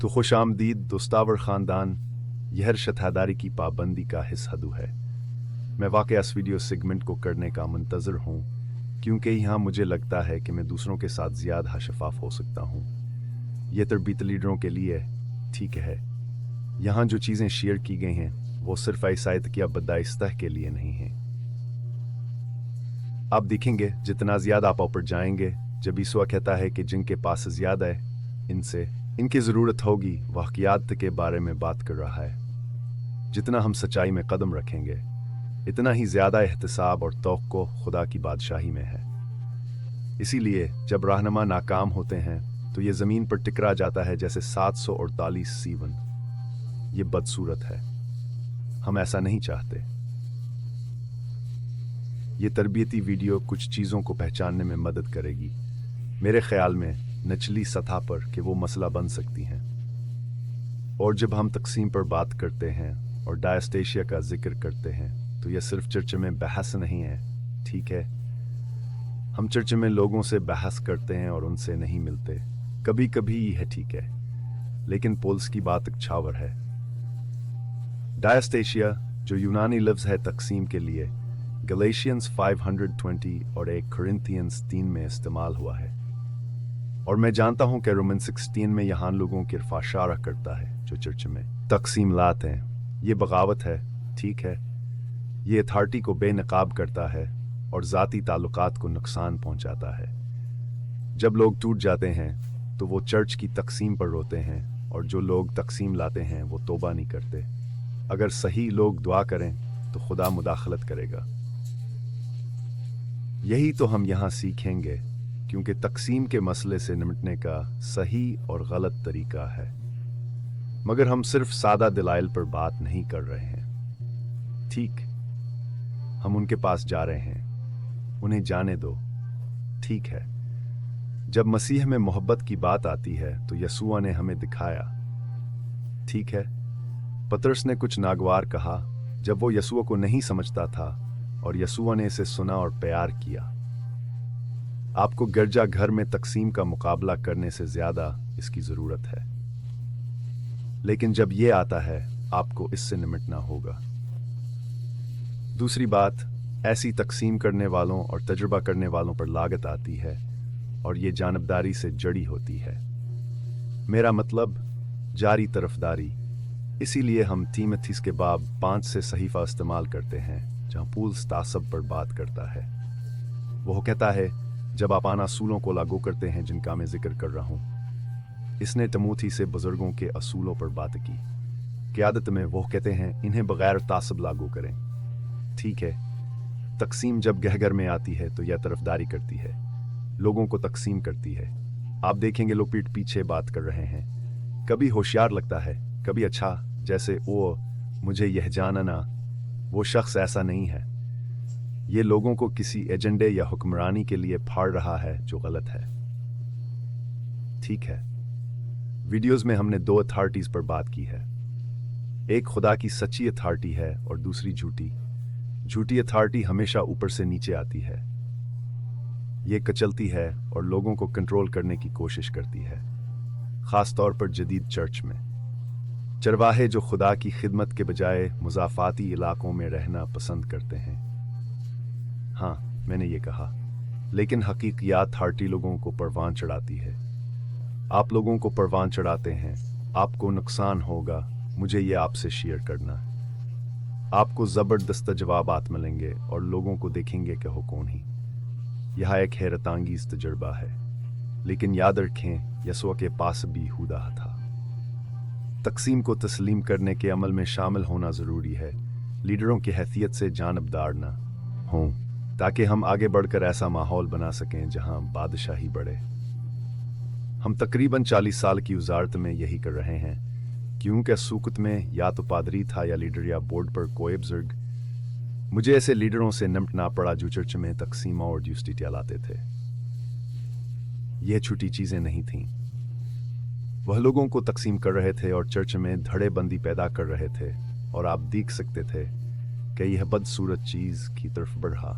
तो खुश आमदीद दोस्तावर ख़ानदान। यह शताधारी की पाबंदी का हिस्सा हदू है। मैं वाकई इस वीडियो सेगमेंट को करने का मुंतज़र हूँ क्योंकि यहाँ मुझे लगता है कि मैं दूसरों के साथ ज़्यादा शफाफ हो सकता हूँ। ये तरबीत लीडरों के लिए ठीक है। यहाँ जो चीज़ें शेयर की गई हैं वो सिर्फ ऐसायत या बदाइस्ता के लिए नहीं हैं। आप देखेंगे जितना ज़्यादा आप ऊपर जाएंगे, जब ईसुआ कहता है कि जिनके पास ज़्यादा है इनकी ज़रूरत होगी, वाक़यात के बारे में बात कर रहा है। जितना हम सच्चाई में कदम रखेंगे इतना ही ज़्यादा एहतिसाब और तवक्को खुदा की बादशाही में है। इसीलिए जब रहनुमा नाकाम होते हैं तो ये ज़मीन पर टिकरा जाता है जैसे 748 सीवन। ये बदसूरत है, हम ऐसा नहीं चाहते। ये तरबियती वीडियो कुछ चीज़ों को पहचानने में मदद करेगी, मेरे ख्याल में निचली सतह पर, कि वो मसला बन सकती हैं। और जब हम तकसीम पर बात करते हैं और डायस्टेशिया का जिक्र करते हैं तो यह सिर्फ चर्च में बहस नहीं है, ठीक है। हम चर्च में लोगों से बहस करते हैं और उनसे नहीं मिलते, कभी कभी यह ठीक है, लेकिन पोल्स की बात एक छावर है। डायस्टेशिया जो यूनानी लफ्ज़ है तकसीम के लिए, गलेशियंस 520 और 1 कोरिंथियंस 3 में इस्तेमाल हुआ है। और मैं जानता हूं कि रोमन 16 में यहाँ लोगों की तरफ इशारा करता है जो चर्च में तकसीम लाते हैं। ये बगावत है, ठीक है। ये अथॉरिटी को बेनकाब करता है और ज़ाती ताल्लुकात को नुकसान पहुंचाता है। जब लोग टूट जाते हैं तो वो चर्च की तकसीम पर रोते हैं, और जो लोग तकसीम लाते हैं वो तौबा नहीं करते। अगर सही लोग दुआ करें तो खुदा मुदाखलत करेगा। यही तो हम यहाँ सीखेंगे, क्योंकि तकसीम के मसले से निपटने का सही और गलत तरीका है। मगर हम सिर्फ सादा दलाइल पर बात नहीं कर रहे हैं, ठीक। हम उनके पास जा रहे हैं, उन्हें जाने दो, ठीक है। जब मसीह में मोहब्बत की बात आती है तो यसूआ ने हमें दिखाया, ठीक है। पतरस ने कुछ नागवार कहा जब वो यसूआ को नहीं समझता था, और यसूआ ने इसे सुना और प्यार किया। आपको गिरजा घर में तकसीम का मुकाबला करने से ज्यादा इसकी जरूरत है, लेकिन जब ये आता है आपको इससे निपटना होगा। दूसरी बात, ऐसी तकसीम करने वालों और तजुर्बा करने वालों पर लागत आती है, और ये जानबदारी से जड़ी होती है। मेरा मतलब जारी तरफदारी। इसीलिए हम तीमोथीस के बाब 5 से सहीफा इस्तेमाल करते हैं जहां पौलुस तासब पर बात करता है। वो कहता है, जब आप आन असूलों को लागू करते हैं जिनका मैं जिक्र कर रहा हूं। इसने तिमोथी से बुजुर्गों के असूलों पर बात की। क़यादत में वो कहते हैं इन्हें बगैर तासब लागू करें, ठीक है। तकसीम जब गहगर में आती है तो यह तरफदारी करती है, लोगों को तकसीम करती है। आप देखेंगे लोग पीठ पीछे बात कर रहे हैं, कभी होशियार लगता है, कभी अच्छा, जैसे ओ मुझे यह जानना। वो शख्स ऐसा नहीं है। ये लोगों को किसी एजेंडे या हुक्मरानी के लिए फाड़ रहा है जो गलत है, ठीक है। वीडियोस में हमने 2 अथॉरिटीज पर बात की है। एक खुदा की सच्ची अथॉरिटी है और दूसरी झूठी। झूठी अथॉरिटी हमेशा ऊपर से नीचे आती है। ये कचलती है और लोगों को कंट्रोल करने की कोशिश करती है, खास तौर पर जदीद चर्च में। चरवाहे जो खुदा की खिदमत के बजाय मुजाफाती इलाकों में रहना पसंद करते हैं। हाँ, मैंने ये कहा, लेकिन हकीकियात अथॉरिटी लोगों को परवान चढ़ाती है। आप लोगों को परवान चढ़ाते हैं, आपको नुकसान होगा, मुझे ये आपसे शेयर करना। आपको ज़बरदस्त जवाबात मिलेंगे और लोगों को देखेंगे कि हो कौन ही। यह एक हैरतांगीज़ तजुर्बा है, लेकिन याद रखें यसूआ के पास भी हुदा था। तकसीम को तस्लीम करने के अमल में शामिल होना ज़रूरी है, लीडरों की हैसियत से जानबदार ना हों, ताकि हम आगे बढ़कर ऐसा माहौल बना सकें जहां बादशाही बढ़े। हम तकरीबन 40 साल की वजारत में यही कर रहे हैं, क्योंकि सूकत में या तो पादरी था या लीडर या बोर्ड पर कोई बुजुर्ग। मुझे ऐसे लीडरों से निपटना पड़ा जो चर्च में तकसीमा और ड्यूस्टिटिया लाते थे। यह छोटी चीज़ें नहीं थीं। वह लोगों को तकसीम कर रहे थे और चर्च में धड़ेबंदी पैदा कर रहे थे, और आप देख सकते थे कि यह बदसूरत चीज़ की तरफ बढ़ा।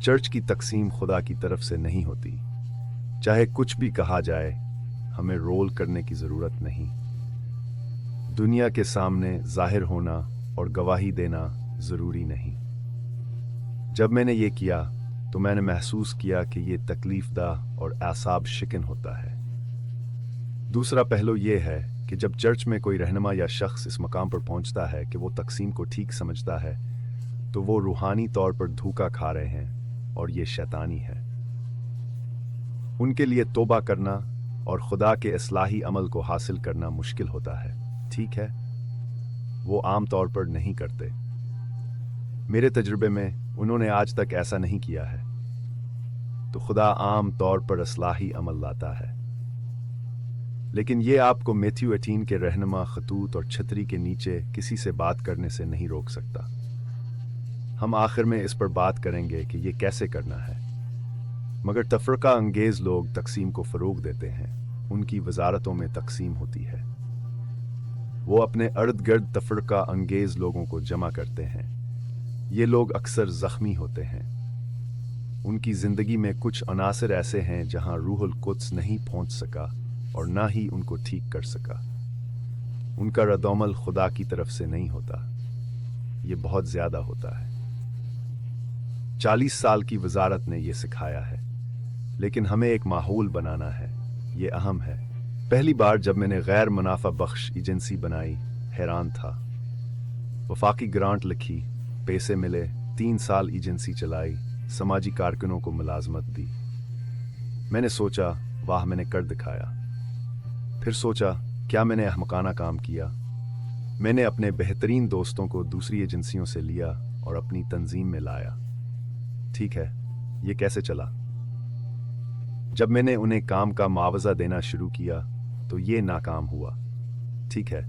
चर्च की तकसीम खुदा की तरफ से नहीं होती। चाहे कुछ भी कहा जाए, हमें रोल करने की ज़रूरत नहीं। दुनिया के सामने जाहिर होना और गवाही देना ज़रूरी नहीं। जब मैंने ये किया तो मैंने महसूस किया कि ये तकलीफ़दा और आसाब शिकन होता है। दूसरा पहलू ये है कि जब चर्च में कोई रहनुमा या शख्स इस मकाम पर पहुंचता है कि वो तकसीम को ठीक समझता है, तो वो रूहानी तौर पर धोखा खा रहे हैं और ये शैतानी है। उनके लिए तौबा करना और खुदा के इस्लाही अमल को हासिल करना मुश्किल होता है, ठीक है? वो आम तौर पर नहीं करते। मेरे तजुर्बे में उन्होंने आज तक ऐसा नहीं किया है। तो खुदा आम तौर पर इस्लाही अमल लाता है। लेकिन ये आपको मैथ्यू 18 के रहनुमा खतूत और छतरी के नीचे किसी से बात करने से नहीं रोक सकता। हम आखिर में इस पर बात करेंगे कि ये कैसे करना है। मगर तफरका अंगेज लोग तकसीम को फ़रोग देते हैं। उनकी वजारतों में तकसीम होती है। वो अपने अर्द गर्द तफरका अंगेज लोगों को जमा करते हैं। ये लोग अक्सर ज़ख्मी होते हैं। उनकी ज़िंदगी में कुछ अनासर ऐसे हैं जहां रूहुल कुद्स नहीं पहुंच सका और ना ही उनको ठीक कर सका। उनका रद्दअमल खुदा की तरफ से नहीं होता, ये बहुत ज़्यादा होता है। 40 साल की वजारत ने यह सिखाया है, लेकिन हमें एक माहौल बनाना है। ये अहम है। पहली बार जब मैंने गैर मुनाफा बख्श एजेंसी बनाई, हैरान था। वफाकी ग्रांट लिखी, पैसे मिले, 3 साल एजेंसी चलाई, समाजी कारकुनों को मुलाजमत दी। मैंने सोचा, वाह मैंने कर दिखाया। फिर सोचा, क्या मैंने अहमकाना काम किया। मैंने अपने बेहतरीन दोस्तों को दूसरी एजेंसियों से लिया और अपनी तंजीम में लाया। ठीक है, ये कैसे चला? जब मैंने उन्हें काम का मुआवजा देना शुरू किया तो ये नाकाम हुआ। ठीक है,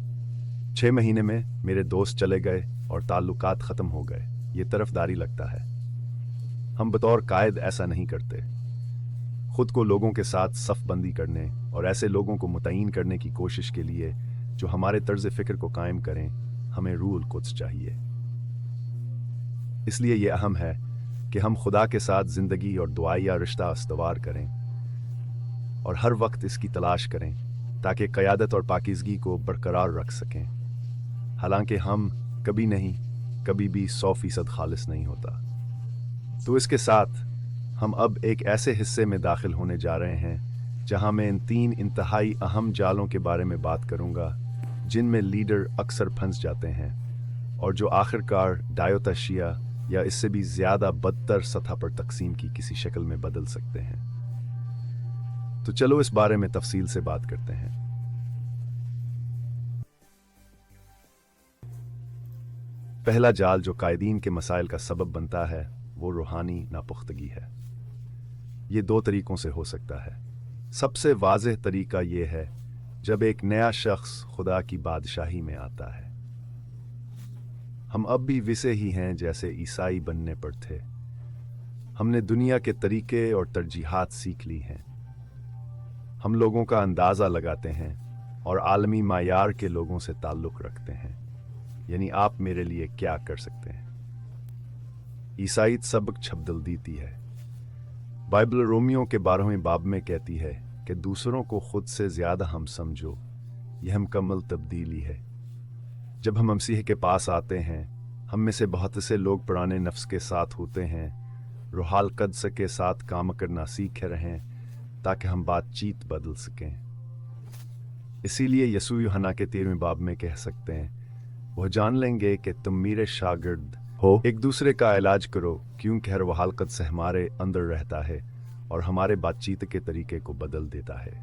6 महीने में मेरे दोस्त चले गए और ताल्लुकात ख़त्म हो गए। ये तरफदारी लगता है। हम बतौर कायद ऐसा नहीं करते। खुद को लोगों के साथ सफ बंदी करने और ऐसे लोगों को मुतय्यन करने की कोशिश के लिए जो हमारे तर्ज फ़िक्र को कायम करें, हमें रूहुल कुद्स चाहिए। इसलिए यह अहम है कि हम खुदा के साथ ज़िंदगी और दुआया रिश्ता इस्तवार करें और हर वक्त इसकी तलाश करें ताकि क़यादत और पाकीज़गी को बरकरार रख सकें। हालांकि हम कभी नहीं, कभी भी 100% खालिस नहीं होता। तो इसके साथ हम अब एक ऐसे हिस्से में दाखिल होने जा रहे हैं जहां मैं इन 3 इंतहाई अहम जालों के बारे में बात करूंगा जिनमें लीडर अक्सर फंस जाते हैं और जो आखिरकार डायोतशिया या इससे भी ज़्यादा बदतर सतह पर तकसीम की किसी शक्ल में बदल सकते हैं। तो चलो इस बारे में तफसील से बात करते हैं। पहला जाल जो कायदीन के मसाइल का सबब बनता है वो रूहानी नापुख्तगी है। ये 2 तरीकों से हो सकता है। सबसे वाज़ेह तरीका ये है जब एक नया शख्स खुदा की बादशाही में आता है। हम अब भी वैसे ही हैं जैसे ईसाई बनने पर थे। हमने दुनिया के तरीके और तरजीहात सीख ली हैं। हम लोगों का अंदाज़ा लगाते हैं और आलमी मायार के लोगों से ताल्लुक़ रखते हैं, यानी आप मेरे लिए क्या कर सकते हैं। ईसाईयत सबक छबदल देती है। बाइबल रोमियो के 12वें बाब में कहती है कि दूसरों को खुद से ज़्यादा हम समझो, यह मुकम्मल तब्दीली है। जब हम मसीह के पास आते हैं, हम में से बहुत से लोग पुराने नफ्स के साथ होते हैं, रूहाल कद्स के साथ काम करना सीख रहे हैं ताकि हम बातचीत बदल सकें। इसीलिए यीशु यूहन्ना के 13वें बाब में कह सकते हैं, वह जान लेंगे कि तुम मेरे शागिर्द हो, एक दूसरे का इलाज करो, क्योंकि हर वहाल कद्स हमारे अंदर रहता है और हमारे बातचीत के तरीके को बदल देता है।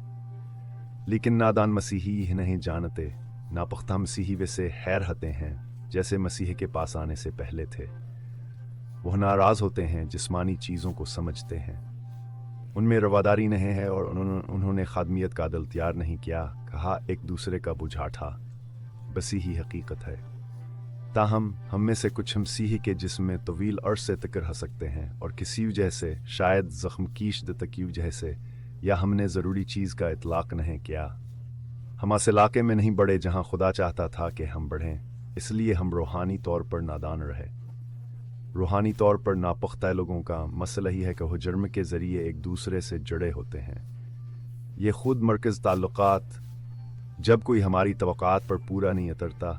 लेकिन नादान मसीही यह नहीं जानते। नापुख्ता मसीही वैसे हैरहते हैं जैसे मसीह के पास आने से पहले थे। वह नाराज़ होते हैं, जिस्मानी चीज़ों को समझते हैं, उनमें रवादारी नहीं है और उन्होंने खादमियत का अदल तैयार नहीं किया। कहा एक दूसरे का बुझाठा बसी ही हकीकत है। ताहम हम में से कुछ मसीही के जिस्म में तवील अर्श से तक रह सकते हैं और किसी वजह से, शायद ज़ख्मकीश दतक की वजह से, या हमने ज़रूरी चीज़ का इतलाक़ नहीं किया, हम ऐसे इलाके में नहीं बढ़े जहाँ खुदा चाहता था कि हम बढ़ें। इसलिए हम रूहानी तौर पर नादान रहे। रूहानी तौर पर नापुख्ता लोगों का मसला ही है कि वह जुर्म के ज़रिए एक दूसरे से जुड़े होते हैं। ये खुद मरकज़ ताल्लुकात जब कोई हमारी तवक्कात पर पूरा नहीं उतरता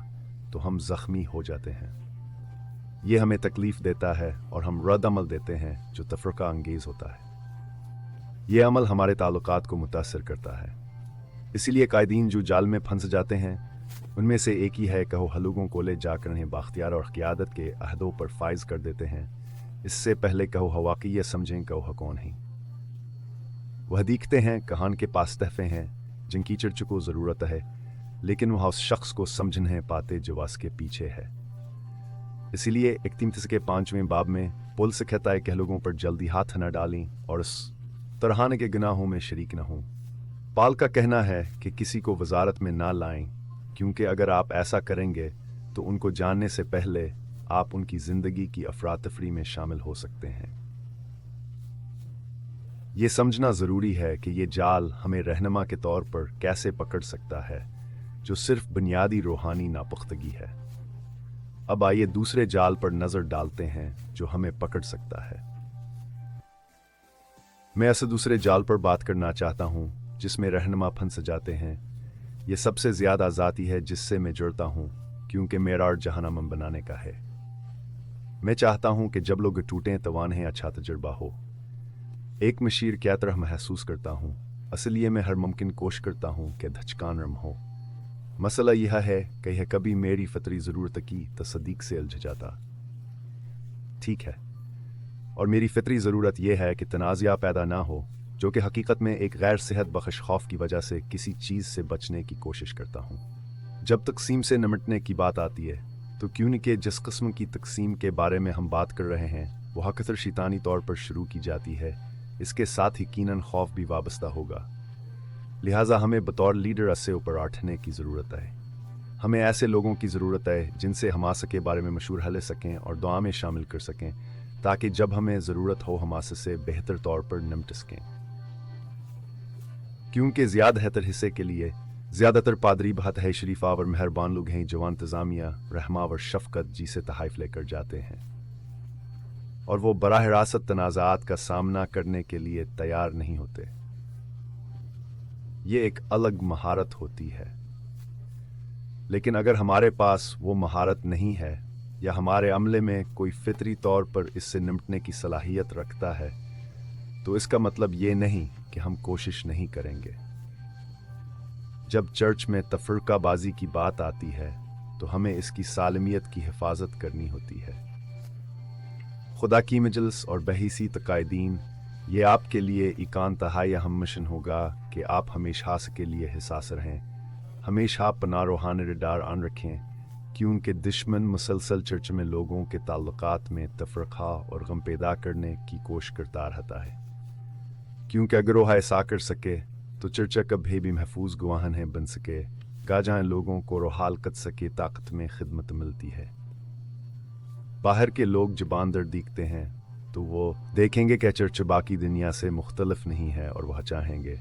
तो हम जख्मी हो जाते हैं। ये हमें तकलीफ देता है और हम रद्द अमल देते हैं जो तफरका अंगेज होता है। ये अमल हमारे ताल्लुकात को मुतासर करता है। इसीलिए कायदीन जो जाल में फंस जाते हैं उनमें से एक ही है कहो हलूगों को ले जाकर उन्हें बाख्तियार और क़ियादत के अहदों पर फाइज कर देते हैं। इससे पहले कहो हवा की ये समझें कहो कौन है। वह दिखते हैं कहान के पास तहफे हैं जिनकी चर्च को ज़रूरत है, लेकिन वह उस शख्स को समझ नहीं पाते जो उसके पीछे है। इसीलिए 31 के 5वें बाब में पुल से कहता है कि लोगों पर जल्दी हाथ न डालें और उस तरहाने के गुनाहों में शरीक न हों। पाल का कहना है कि किसी को वजारत में ना लाएं, क्योंकि अगर आप ऐसा करेंगे तो उनको जानने से पहले आप उनकी ज़िंदगी की अफरा-तफरी में शामिल हो सकते हैं। ये समझना ज़रूरी है कि ये जाल हमें रहनुमा के तौर पर कैसे पकड़ सकता है, जो सिर्फ बुनियादी रूहानी नापुख्तगी है। अब आइए दूसरे जाल पर नज़र डालते हैं जो हमें पकड़ सकता है। मैं ऐसे दूसरे जाल पर बात करना चाहता हूँ जिसमें रहनुमा फंस जाते हैं। ये सबसे ज़्यादा ज़ाती है जिससे मैं जुड़ता हूँ, क्योंकि मेरा और जहन्नम बनाने का है। मैं चाहता हूँ कि जब लोग टूटें तो उन्हें अच्छा तजुर्बा हो। एक मशीर क्या तरह महसूस करता हूँ, असलिए मैं हर मुमकिन कोशिश करता हूँ कि धचकान रम हो। मसला यह है कि यह कभी मेरी फतरी ज़रूरत की तसदीक से उलझ जाता। ठीक है, और मेरी फितरी ज़रूरत यह है कि तनाज़ा पैदा ना हो, जो कि हकीकत में एक गैर सेहत बख्श खौफ की वजह से किसी चीज़ से बचने की कोशिश करता हूँ। जब तकसीम से निमटने की बात आती है तो क्यों न कि जिस किस्म की तकसीम के बारे में हम बात कर रहे हैं वह अक्सर शैतानी तौर पर शुरू की जाती है, इसके साथ ही कीनन खौफ भी वाबस्ता होगा। लिहाजा हमें बतौर लीडर इससे ऊपर उठने की ज़रूरत है। हमें ऐसे लोगों की ज़रूरत है जिनसे हम आस के बारे में मशहूर ले सकें और दुआ में शामिल कर सकें, ताकि जब हमें ज़रूरत हो हम आस से बेहतर तौर पर निमट सकें। क्योंकि ज़्यादातर हिस्से के लिए ज़्यादातर पादरी बहुत है शरीफा और मेहरबान लोग हैं जो इंतज़ामिया रहमा और शफ़क़त जी से तहाइफ लेकर जाते हैं, और वो बराह रास्त तनाज़ात का सामना करने के लिए तैयार नहीं होते। ये एक अलग महारत होती है, लेकिन अगर हमारे पास वो महारत नहीं है या हमारे अमले में कोई फितरी तौर पर इससे निमटने की सलाहियत रखता है, तो इसका मतलब ये नहीं कि हम कोशिश नहीं करेंगे। जब चर्च में तफरकाबाजी की बात आती है तो हमें इसकी सालमियत की हिफाजत करनी होती है। खुदा की मजलिस और बहीसी तकायदीन, ये आपके लिए इकांतहाई अहम मिशन होगा कि आप हमेशा के लिए हिसास रहें, हमेशा पना रूहानी रडार आन रखें, क्योंकि दुश्मन मुसलसल चर्च में लोगों के ताल्लुकात में तफरका और गम पैदा करने की कोशिश करता रहता है। क्योंकि अगर वह ऐसा कर सके तो चर्चा कभी भी महफूज गवाहन है बन सके, जहाँ लोगों को रोहाल कत सके ताकत में खिदमत मिलती है। बाहर के लोग जबान दर दिखते हैं तो वो देखेंगे कि चर्च बाकी दुनिया से मुख्तलिफ नहीं है और वह चाहेंगे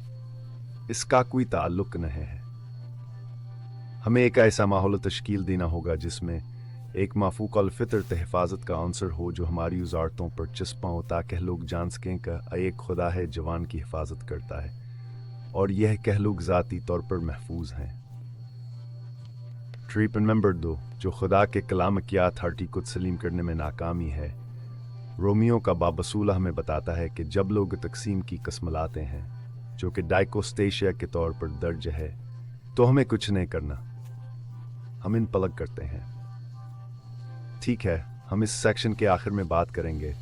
इसका कोई ताल्लुक न है। हमें एक ऐसा माहौल तश्कील देना होगा जिसमें एक माफूक अल फितर हिफाजत का आंसर हो जो हमारी उजारतों पर चिस्पा हो, ताकि लोग जान सकें कि एक खुदा है जवान की हिफाजत करता है और यह कह लोग ज़ाती तौर पर महफूज हैं। ट्रिप नंबर 2 जो खुदा के कलाम क्या अथॉरिटी को तस्लीम करने में नाकामी है। रोमियो का बाबसूला हमें बताता है कि जब लोग तकसीम की कसम लाते हैं, जो कि डाइकोस्टेशिया के तौर पर दर्ज है, तो हमें कुछ नहीं करना, हम इन पलग करते हैं। ठीक है, हम इस सेक्शन के आखिर में बात करेंगे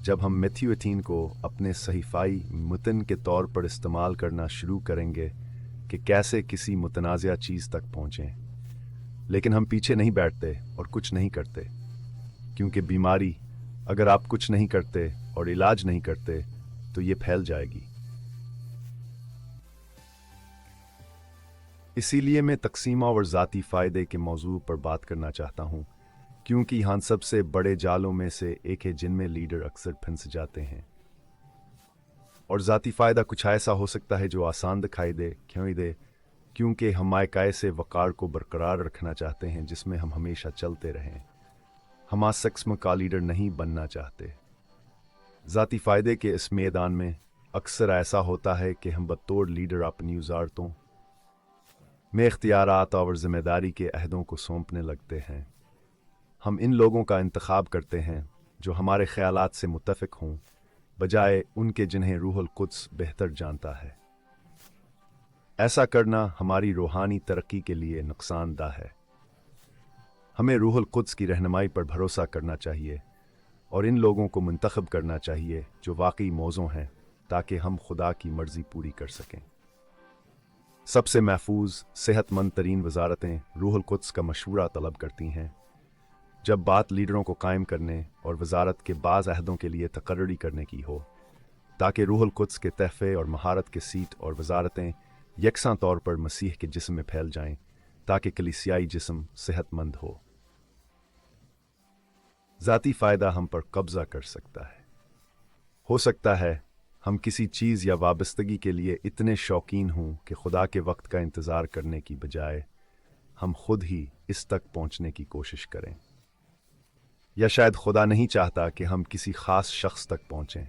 जब हम मैथ्यू 18 को अपने सहीफाई मुतन के तौर पर इस्तेमाल करना शुरू करेंगे कि कैसे किसी मुतनाज़ा चीज़ तक पहुँचें। लेकिन हम पीछे नहीं बैठते और कुछ नहीं करते, क्योंकि बीमारी अगर आप कुछ नहीं करते और इलाज नहीं करते तो ये फैल जाएगी। इसीलिए मैं तकसीमा और ज़ाती फ़ायदे के मौजू पर बात करना चाहता हूँ, क्योंकि यहाँ सबसे बड़े जालों में से एक है जिनमें लीडर अक्सर फंस जाते हैं। और ज़ाती फ़ायदा कुछ ऐसा हो सकता है जो आसान दिखाई दे, क्योंकि हम मायकाए से वक़ार को बरकरार रखना चाहते हैं जिसमें हम हमेशा चलते रहें। हम आज सक्स्म का लीडर नहीं बनना चाहते। ज़ाती फ़ायदे के इस मैदान में अक्सर ऐसा होता है कि हम बतौर लीडर अपनी उजारतों में इख्तियारात और ज़िम्मेदारी के अहदों को सौंपने लगते हैं। हम इन लोगों का इंतखाब करते हैं जो हमारे ख्यालात से मुत्तफ़िक हों, बजाय उनके जिन्हें रूहुल कुद्स बेहतर जानता है। ऐसा करना हमारी रूहानी तरक्की के लिए नुकसानदा है। हमें रूहुल कुद्स की रहनुमाई पर भरोसा करना चाहिए और इन लोगों को मुंतखब करना चाहिए जो वाकई मौज़ूं हैं, ताकि हम खुदा की मर्ज़ी पूरी कर सकें। सबसे महफूज सेहतमंद तरीन वजारतें रूहुल कुद्स का मशवरा तलब करती हैं। जब बात लीडरों को कायम करने और वजारत के बाज़ अहदों के लिए तकर्री करने की हो, ताकि रूहुल कुद्स के तहफ़े और महारत के सीट और वजारतें यकसां तौर पर मसीह के जिस्म में फैल जाएं, ताकि कलीसियाई जिस्म सेहतमंद ज़ाती फ़ायदा हम पर कब्ज़ा कर सकता है। हो सकता है हम किसी चीज़ या वाबस्तगी के लिए इतने शौकीन हों कि खुदा के वक्त का इंतज़ार करने की बजाय हम खुद ही इस तक पहुंचने की कोशिश करें। या शायद खुदा नहीं चाहता कि हम किसी ख़ास शख्स तक पहुंचें,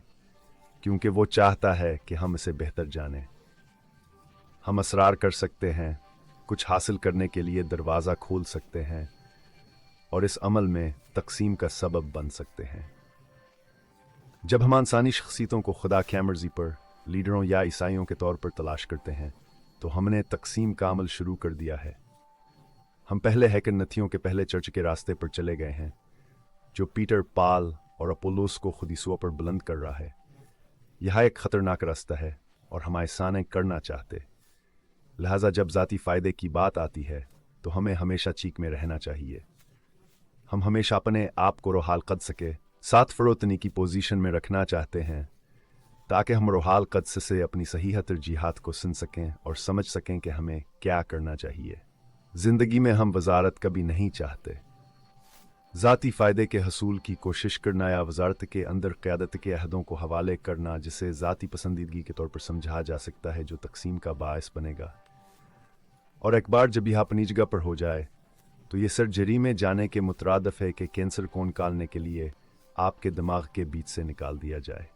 क्योंकि वो चाहता है कि हम इसे बेहतर जानें। हम असरार कर सकते हैं, कुछ हासिल करने के लिए दरवाज़ा खोल सकते हैं और इस अमल में तकसीम का सबब बन सकते हैं। जब हम इंसानी शख्सियतों को खुदा की मर्ज़ी पर लीडरों या ईसाइयों के तौर पर तलाश करते हैं, तो हमने तकसीम का अमल शुरू कर दिया है। हम पहले हैकरनथियों के पहले चर्च के रास्ते पर चले गए हैं, जो पीटर, पाल और अपोलोस को खुद यीशु पर बुलंद कर रहा है। यह एक ख़तरनाक रास्ता है और हम ऐसा नहीं करना चाहते। लिहाजा जब ज़ाती फ़ायदे की बात आती है तो हमें हमेशा चीक में रहना चाहिए। हम हमेशा अपने आप को रोहाल कद्स के साथ फ़रोतनी की पोजीशन में रखना चाहते हैं, ताकि हम रोहाल कद्स से अपनी सही तरजीहात को सुन सकें और समझ सकें कि हमें क्या करना चाहिए। ज़िंदगी में हम वजारत कभी नहीं चाहते। ज़ाती फ़ायदे के हसूल की कोशिश करना या वजारत के अंदर क़यादत के अहदों को हवाले करना, जिसे ज़ाती पसंदीदगी के तौर पर समझा जा सकता है, जो तकसीम का बायस बनेगा। और एक बार जब यह अपनी जगह पर हो जाए तो ये सर्जरी में जाने के मुतरादफ है कि कैंसर को निकालने के लिए आपके दिमाग के बीच से निकाल दिया जाए।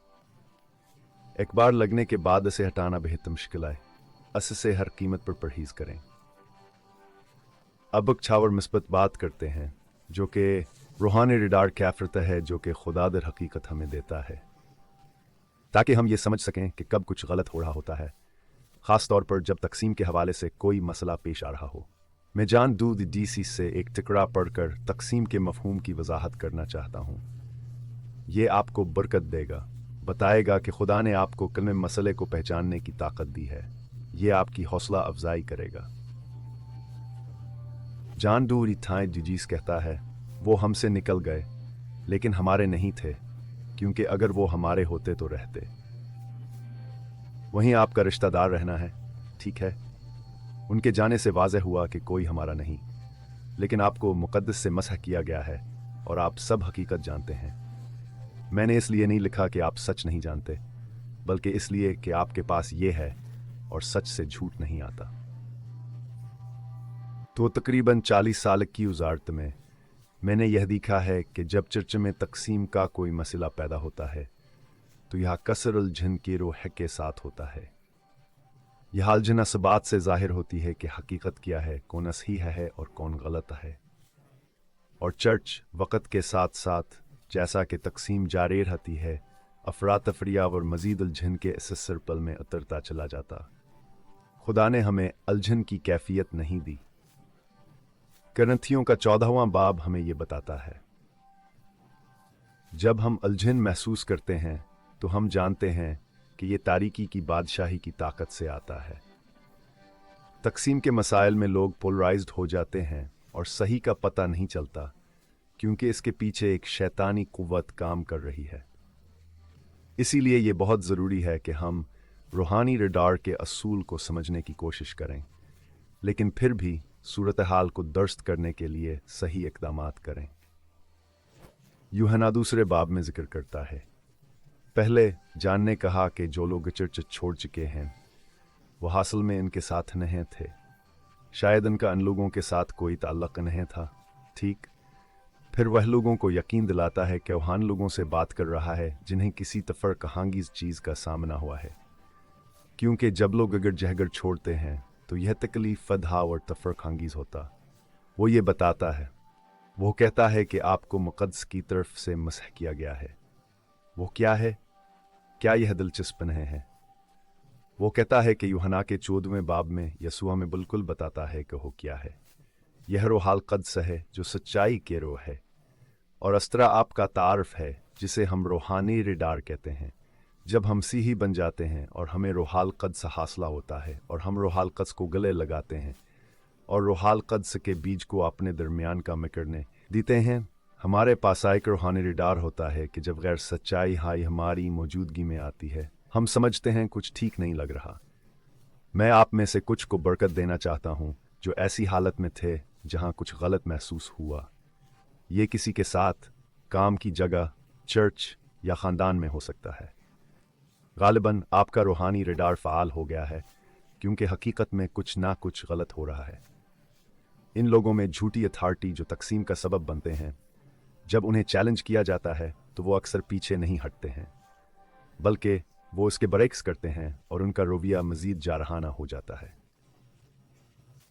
एक बार लगने के बाद इसे हटाना बेहद मुश्किल है। इससे हर कीमत पर परहेज करें। अब छावर मुस्बत बात करते हैं, जो कि रूहानी रिडार कैफरत है, जो कि खुदा दर हकीकत हमें देता है, ताकि हम ये समझ सकें कि कब कुछ गलत हो रहा होता है, ख़ास तौर पर जब तकसीम के हवाले से कोई मसला पेश आ रहा हो। मैं जान दूद डीसी से एक टुकड़ा पढ़कर तकसीम के मफहूम की वजाहत करना चाहता हूँ। ये आपको बरकत देगा, बताएगा कि खुदा ने आपको कलमे मसले को पहचानने की ताकत दी है। ये आपकी हौसला अफजाई करेगा। जान दूरी थाए डिजीज कहता है, वो हमसे निकल गए लेकिन हमारे नहीं थे, क्योंकि अगर वो हमारे होते तो रहते। वहीं आपका रिश्तेदार रहना है, ठीक है। उनके जाने से वाज़ेह हुआ कि कोई हमारा नहीं, लेकिन आपको मुक़द्दस से मसह किया गया है और आप सब हकीकत जानते हैं। मैंने इसलिए नहीं लिखा कि आप सच नहीं जानते, बल्कि इसलिए कि आपके पास ये है और सच से झूठ नहीं आता। तो तकरीबन 40 साल की उजारत में मैंने यह देखा है कि जब चर्च में तकसीम का कोई मसला पैदा होता है तो यह कसर अल जिन के रोह के साथ होता है। यह अलझन इस बात से ज़ाहिर होती है कि हकीकत क्या है, कौन सही है और कौन गलत है। और चर्च वक़्त के साथ साथ जैसा कि तकसीम जारी रहती है, अफरा तफरिया और मज़ीद अलझन के इस सरपल में उतरता चला जाता। खुदा ने हमें अलझन की कैफियत नहीं दी। करंथियों का 14वां बाब हमें यह बताता है, जब हम अलझन महसूस करते हैं तो हम जानते हैं कि ये तारीकी की बादशाही की ताकत से आता है। तकसीम के मसाइल में लोग पोलराइज्ड हो जाते हैं और सही का पता नहीं चलता, क्योंकि इसके पीछे एक शैतानी कुव्वत काम कर रही है। इसीलिए ये बहुत ज़रूरी है कि हम रूहानी रडार के असूल को समझने की कोशिश करें, लेकिन फिर भी सूरत हाल को दर्स्त करने के लिए सही इक़दामात करें। यूहन्ना दूसरे बाब में जिक्र करता है, पहले जान ने कहा कि जो लोग चर्च छोड़ चुके हैं वो हासिल में इनके साथ नहीं थे। शायद इनका इन लोगों के साथ कोई ताल्लुक़ नहीं था। ठीक, फिर वह लोगों को यकीन दिलाता है कि वह उन लोगों से बात कर रहा है जिन्हें किसी तफरक़ांगीज़ चीज़ का सामना हुआ है, क्योंकि जब लोग अगर जहगर छोड़ते हैं तो यह तकलीफ फदहा और तफरखांगीज होता। वो ये बताता है, वो कहता है कि आपको मुक़द्दस की तरफ से मसह किया गया है। वो क्या है? क्या यह दिलचस्प नहीं है? वो कहता है कि यूहन्ना के 14वें बाब में यसुआ में बिल्कुल बताता है कि वो क्या है। यह रूहुल क़ुद्स है जो सच्चाई के रूह है, और अस्त्रा आपका तारफ़ है जिसे हम रूहानी रिडार कहते हैं। जब हम मसीही बन जाते हैं और हमें रूहुल क़ुद्स हासिल होता है और हम रूहुल क़ुद्स को गले लगाते हैं और रूहुल क़ुद्स के बीज को अपने दरमियान का करने देते हैं, हमारे पास एक रूहानी रिडार होता है कि जब गैर सच्चाई हाई हमारी मौजूदगी में आती है, हम समझते हैं कुछ ठीक नहीं लग रहा। मैं आप में से कुछ को बरकत देना चाहता हूँ जो ऐसी हालत में थे जहाँ कुछ गलत महसूस हुआ। ये किसी के साथ, काम की जगह, चर्च या ख़ानदान में हो सकता है। गालिबन आपका रूहानी रिडार फ़ाल हो गया है क्योंकि हकीकत में कुछ ना कुछ गलत हो रहा है। इन लोगों में झूठी अथॉरिटी जो तकसीम का सबब बनते हैं, जब उन्हें चैलेंज किया जाता है तो वो अक्सर पीछे नहीं हटते हैं, बल्कि वो इसके बरक्स करते हैं और उनका रवैया मज़ीद जारहाना हो जाता है।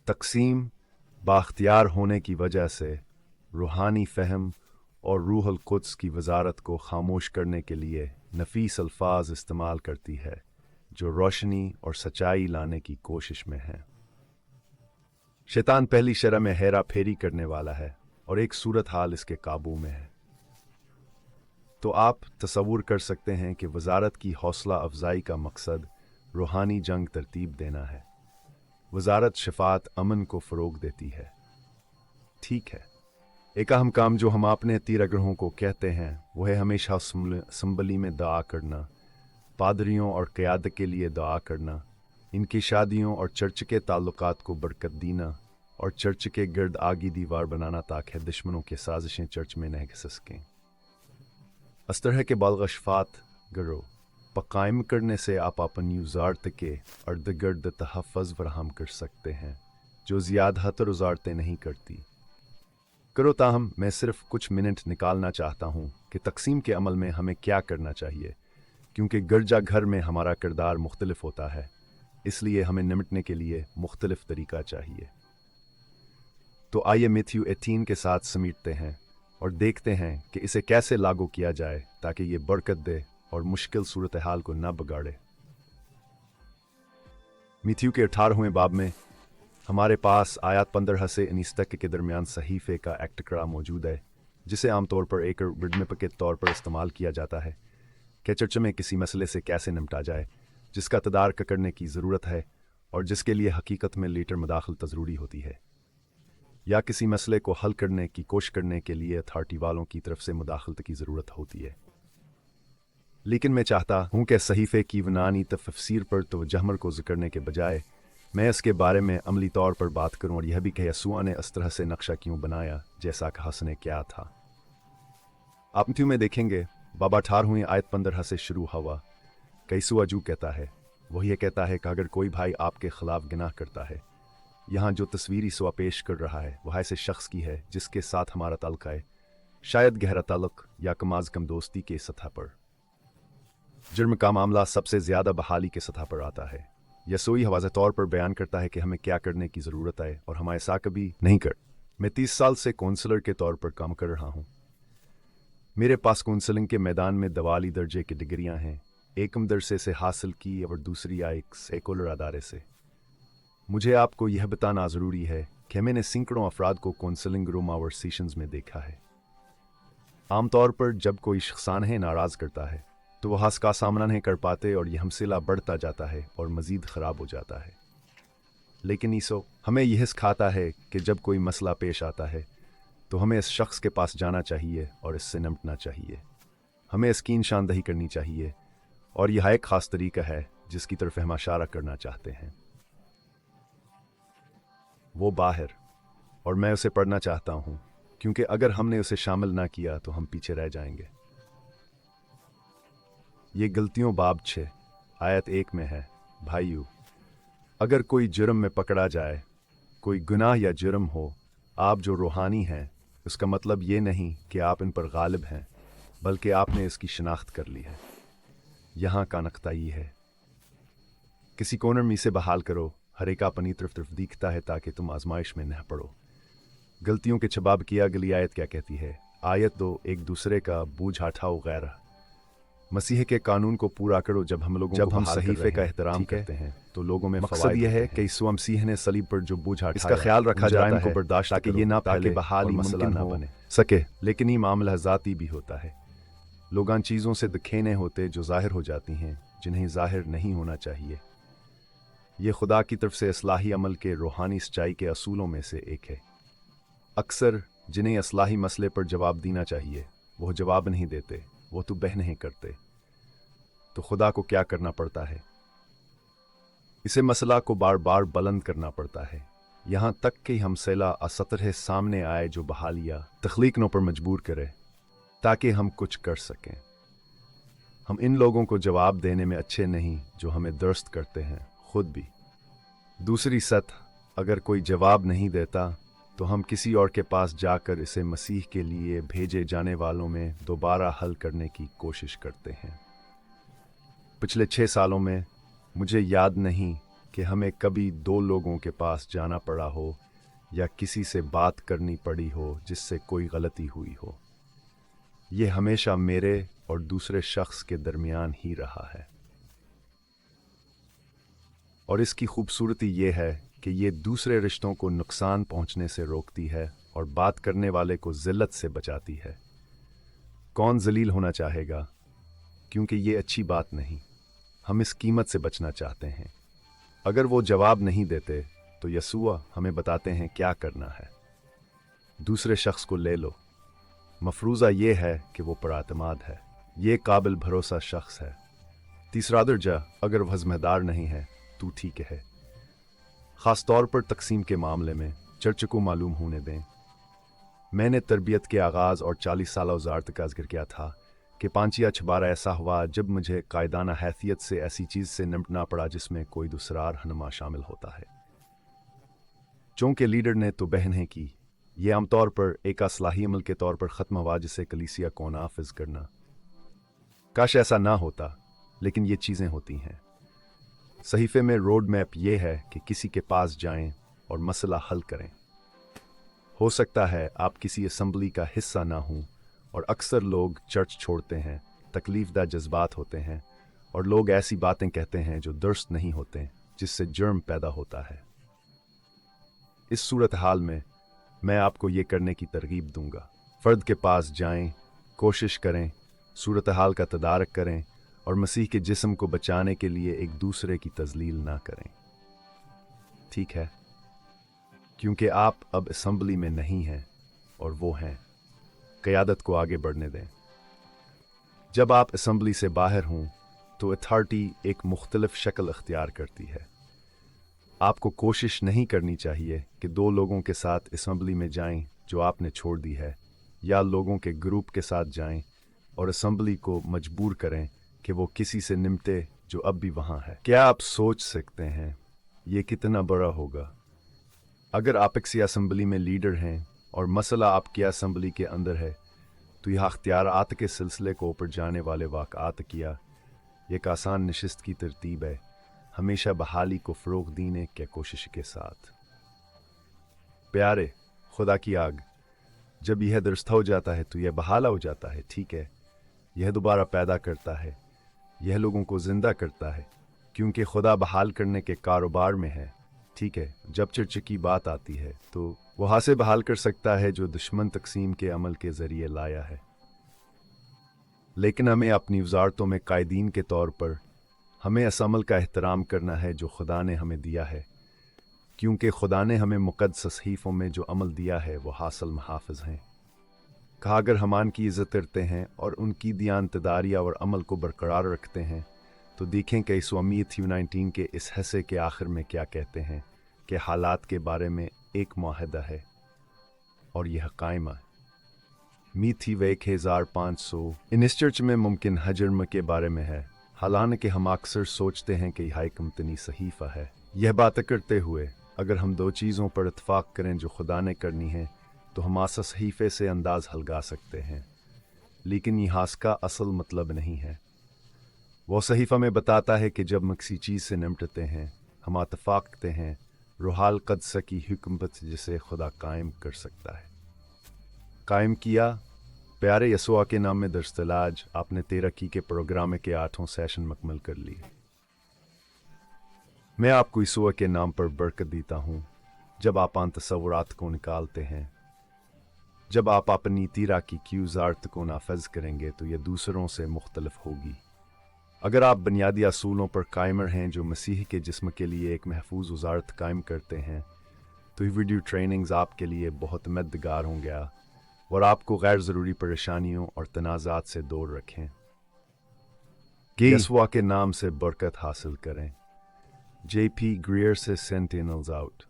तकसीम बाख्तियार होने की वजह से रूहानी फ़हम और रूहुल क़ुद्स की वजारत को खामोश करने के लिए नफीस अल्फाज इस्तेमाल करती है जो रोशनी और सच्चाई लाने की कोशिश में हैं। शैतान पहली शरह में हेरा फेरी करने वाला है और एक सूरत हाल इसके काबू में है। तो आप तसव्वुर कर सकते हैं कि वजारत की हौसला अफजाई का मकसद रूहानी जंग तरतीब देना है। वजारत शफात अमन को फ़रोग देती है। ठीक है, एक अहम काम जो हम अपने तीराग्रहों को कहते हैं वह है हमेशा असम्बली में दुआ करना, पादरियों और क़यादत के लिए दुआ करना, इनकी शादियों और चर्च के ताल्लुकात को बरकत देना और चर्च के गर्द आगी दीवार बनाना ताकि दुश्मनों के साजिशें चर्च में न घिस सकें। इस तरह के बालगशफात गरो पकायम करने से आप अपन यूज़ारत के अर्द गर्द तहफ़्फ़ुज़ फराहम कर सकते हैं जो ज़्यादातर वजारतें नहीं करती। करो ताहम मैं सिर्फ कुछ मिनट निकालना चाहता हूँ कि तकसीम के अमल में हमें क्या करना चाहिए, क्योंकि गिरजा घर में हमारा किरदार मुख्तलिफ होता है, इसलिए हमें निपटने के लिए मुख्तलिफ तरीका चाहिए। तो आइए मैथ्यू 18 के साथ समेटते हैं और देखते हैं कि इसे कैसे लागू किया जाए ताकि ये बरकत दे और मुश्किल सूरत हाल को न बिगाड़े। मैथ्यू के 18वें बाब में हमारे पास आयत 15 से 19 तक के दरमियान सहीफ़े का एक्टकरा मौजूद है, जिसे आमतौर पर एक रिडमिप के तौर पर इस्तेमाल किया जाता है कि चर्च में किसी मसले से कैसे निपटा जाए जिसका तदारक करने की ज़रूरत है और जिसके लिए हकीकत में लीडर मदाखलत ज़रूरी होती है, या किसी मसले को हल करने की कोशिश करने के लिए अथॉरिटी वालों की तरफ से मुदाखलत की ज़रूरत होती है। लेकिन मैं चाहता हूँ कि सहीफ़े की यूनानी तफसीर पर तवज्जो मरकूज़ करने के बजाय मैं इसके बारे में अमली तौर पर बात करूँ और यह भी कि यसूआ ने इस तरह से नक्शा क्यों बनाया जैसा कि हसने क्या था। आप मैथ्यू में देखेंगे बाबा 18 आयत 15 से शुरू हुआ। कैसुआ जू कहता है, वही ये कहता है कि अगर कोई भाई आपके खिलाफ गुनाह करता है, यहाँ जो तस्वीरी सुआ पेश कर रहा है वह ऐसे शख्स की है जिसके साथ हमारा ताल्लुक़ है, शायद गहरा ताल्लुक़ या कम अज़ कम दोस्ती के सतह पर। जुर्म का मामला सबसे ज़्यादा बहाली के सतह पर आता है। यसोई हवाज़ तौर पर बयान करता है कि हमें क्या करने की ज़रूरत है और हमारे साथ कभी नहीं कर। मैं 30 साल से काउंसलर के तौर पर काम कर रहा हूँ। मेरे पास काउंसलिंग के मैदान में दवाली दर्जे की डिग्रियाँ हैं, एक मदरसे से हासिल की और दूसरी एक सेकुलर अदारे से। मुझे आपको यह बताना ज़रूरी है कि मैंने सैकड़ों अफराद को काउंसलिंग रूम और सेशंस में देखा है। आमतौर पर जब कोई शख्सान है नाराज़ करता है तो वह हंस का सामना नहीं कर पाते और यह हमसिला बढ़ता जाता है और मज़ीद ख़राब हो जाता है। लेकिन ईसो हमें यह सिखाता है कि जब कोई मसला पेश आता है तो हमें इस शख्स के पास जाना चाहिए और इससे निपटना चाहिए। हमें इसकी निशानदही करनी चाहिए और यह एक ख़ास तरीका है जिसकी तरफ हम इशारा करना चाहते हैं। वो बाहर, और मैं उसे पढ़ना चाहता हूँ क्योंकि अगर हमने उसे शामिल ना किया तो हम पीछे रह जाएंगे। ये गलतियों बाब 6 आयत 1 में है। भाइयों, अगर कोई जुर्म में पकड़ा जाए, कोई गुनाह या जुर्म हो, आप जो रूहानी हैं, उसका मतलब ये नहीं कि आप इन पर गालिब हैं, बल्कि आपने इसकी शनाख्त कर ली है। यहाँ का नक्ता ये है, किसी कोनर में इसे बहाल करो, हर एक अपनी तरफ दिखता है ताकि तुम आजमाइश में न पड़ो। गलतियों के जवाब की अगली आयत क्या कहती है? आयत 2, एक दूसरे का बोझ हटाओ गैर। मसीह के कानून को पूरा करो। जब हम सहीफे का एहतराम करते हैं तो लोगों में मकसद यह है कि यीशु मसीह ने सलीब पर जो बोझ उठाया इसका ख्याल रखा जाता है, बर्दाश्त ताकि ये ना फैले, बहाली मुमकिन ना बने सके। लेकिन ये मामला ज़ाती भी होता है। लोग उन चीज़ों से दखेने होते जो ज़ाहिर हो जाती हैं, जिन्हें ज़ाहिर नहीं होना चाहिए। ये खुदा की तरफ से इस्लाही अमल के रूहानी सच्चाई के असूलों में से एक है। अक्सर जिन्हें इस्लाही मसले पर जवाब देना चाहिए वो जवाब नहीं देते, वो तो बह नहीं करते। तो खुदा को क्या करना पड़ता है? इसे मसला को बार बार बुलंद करना पड़ता है, यहाँ तक कि हम सला असतर सामने आए जो बहालिया तख्लीकनों पर मजबूर करे ताकि हम कुछ कर सकें। हम इन लोगों को जवाब देने में अच्छे नहीं जो हमें दुरुस्त करते हैं, खुद भी। दूसरी सतह, अगर कोई जवाब नहीं देता तो हम किसी और के पास जाकर इसे मसीह के लिए भेजे जाने वालों में दोबारा हल करने की कोशिश करते हैं। पिछले 6 सालों में मुझे याद नहीं कि हमें कभी 2 लोगों के पास जाना पड़ा हो या किसी से बात करनी पड़ी हो जिससे कोई गलती हुई हो। ये हमेशा मेरे और दूसरे शख्स के दरमियान ही रहा है। और इसकी खूबसूरती ये है कि ये दूसरे रिश्तों को नुकसान पहुंचने से रोकती है और बात करने वाले को जिल्लत से बचाती है। कौन जलील होना चाहेगा? क्योंकि ये अच्छी बात नहीं। हम इस कीमत से बचना चाहते हैं। अगर वो जवाब नहीं देते तो यसूआ हमें बताते हैं क्या करना है। दूसरे शख्स को ले लो। मफरूज़ा ये है कि वो परातमाद है, ये काबिल भरोसा शख्स है। तीसरा दर्जा, अगर वह ज़िम्मेदार नहीं है तो ठीक है। ख़ास तौर पर तकसीम के मामले में चर्च को मालूम होने दें। मैंने तरबियत के आगाज़ और 40 साल औज़ार का जिक्र किया था कि 5 या 6 बार ऐसा हुआ जब मुझे कायदाना हैसियत से ऐसी चीज़ से निपटना पड़ा जिसमें कोई दूसरा रहनुमा शामिल होता है। चूँकि लीडर ने तो बहन है की, यह आमतौर पर एक असलाही अमल के तौर पर ख़त्म हुआ जिसे कलीसिया को नाफिज करना। काश ऐसा ना होता, लेकिन ये चीज़ें होती हैं। सहीफे में रोड मैप ये है कि किसी के पास जाएं और मसला हल करें। हो सकता है आप किसी असम्बली का हिस्सा ना हों और अक्सर लोग चर्च छोड़ते हैं, तकलीफदा जज्बात होते हैं और लोग ऐसी बातें कहते हैं जो दुरुस्त नहीं होते, जिससे जुर्म पैदा होता है। इस सूरत हाल में मैं आपको ये करने की तरगीब दूंगा। फ़र्द के पास जाएं, कोशिश करें, सूरत हाल का तदारक करें और मसीह के जिस्म को बचाने के लिए एक दूसरे की तज़लील ना करें। ठीक है? क्योंकि आप अब असम्बली में नहीं हैं और वो हैं। क़यादत को आगे बढ़ने दें। जब आप असम्बली से बाहर हों तो अथॉरिटी एक मुख्तलिफ शक्ल अख्तियार करती है। आपको कोशिश नहीं करनी चाहिए कि 2 लोगों के साथ असम्बली में जाएं जो आपने छोड़ दी है, या लोगों के ग्रुप के साथ जाएं और असम्बली को मजबूर करें कि वो किसी से निपटे जो अब भी वहाँ है। क्या आप सोच सकते हैं ये कितना बड़ा होगा? अगर आप किसी असम्बली में लीडर हैं और मसला आपकी असम्बली के अंदर है तो यह अख्तियारात के सिलसिले को ऊपर जाने वाले वाक़ात किया एक आसान नशिस्त की तरतीब है, हमेशा बहाली को फ़रोग़ देने की कोशिश के साथ। प्यारे, खुदा की आग, जब यह दुरुस्त हो जाता है तो यह बहाल हो जाता है। ठीक है, यह दोबारा पैदा करता है, यह लोगों को ज़िंदा करता है, क्योंकि खुदा बहाल करने के कारोबार में है। ठीक है, जब चर्च की बात आती है तो वहाँ से बहाल कर सकता है जो दुश्मन तकसीम के अमल के ज़रिए लाया है। लेकिन हमें अपनी वज़ारतों में कायदीन के तौर पर हमें इस अमल का एहतराम करना है जो खुदा ने हमें दिया है, क्योंकि खुदा ने हमें मुक़द्दस सहीफ़ों में जो अमल दिया है वो हासिल मुहाफ़िज़ हैं। कहा अगर हमान की इज़्ज़त करते हैं और उनकी दियानतदारिया और अमल को बरकरार रखते हैं तो देखें कि इस Matthew 19 के इस हिस्से के आखिर में क्या कहते हैं कि हालात के बारे में एक मुआहदा है और यह कायमा है। Matthew 1500 इन इस चर्च में मुमकिन हजर्म के बारे में है, हालांकि हम अक्सर सोचते हैं कि यह एक मतनी सहीफ़ा है। यह बात करते हुए अगर हम 2 चीज़ों पर इत्फाक करें जो खुदा ने करनी है तो हम आसा सहीफ़े से अंदाज़ हलगा सकते हैं, लेकिन यह इसका असल मतलब नहीं है। वो सहीफ़ा में बताता है कि जब हम किसी चीज़ से निपटते हैं ہم اتفاق کرتے ہیں روحال قدس کی حکمت جسے خدا قائم کر سکتا ہے قائم کیا پیارے یسوع کے نام میں درستلاج آپ نے تیرقی کے پروگرام کے 8واں سیشن مکمل کر لیے میں آپ کو یسوع کے نام پر برکت دیتا ہوں جب آپ ان تصورات کو نکالتے ہیں جب آپ اپنی تیراکی کی وزارت کو نافذ کریں گے تو یہ دوسروں سے مختلف ہوگی اگر آپ بنیادی اصولوں پر قائم ہیں جو مسیح کے جسم کے لیے ایک محفوظ وزارت قائم کرتے ہیں تو یہ ویڈیو ٹریننگز آپ کے لیے بہت مددگار ہوں گا اور آپ کو غیر ضروری پریشانیوں اور تنازعات سے دور رکھیں یسوع کے نام سے برکت حاصل کریں جے پی گریئر سے سینٹینلز آؤٹ